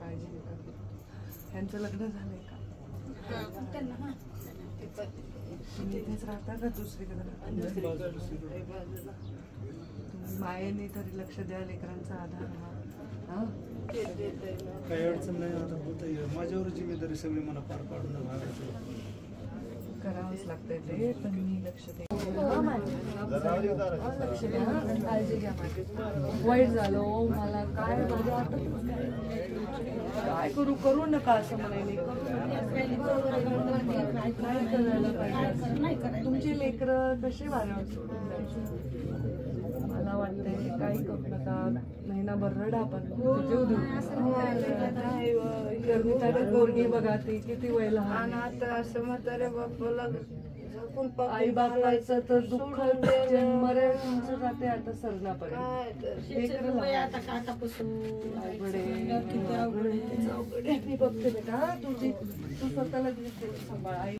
काळजी घेतात. त्यांचं लग्न झालंय का? तुम्ही इथेच राहता का दुसरीकडे राहता? तुम्ही मायेने तरी लक्ष द्या, लेकरांचा आधार हा. काही अडचण नाही, आता होत माझ्यावर जिम्मेदारी सगळी मला पार पाडून करावंच लागतंय ते, पण मी लक्ष दे, लक्ष द्या, काळजी घ्या माझी. वाईट झालं मला, काय माझ्या काय करू नका असं म्हणायला. तुमची लेकरं कशी वाऱ्यावर सोडून जायची? मला वाटतंय काही करू नका, महिनाभर रडा, आपण जीव देऊ. पोरगी बघा ती किती वय लहान, आता असं म्हातारे बापाला आई बापाचं तर दुःख मरेचं जाते आता सरणापर्यंत. बघते बेटा, तू स्वतःला सांभाळ.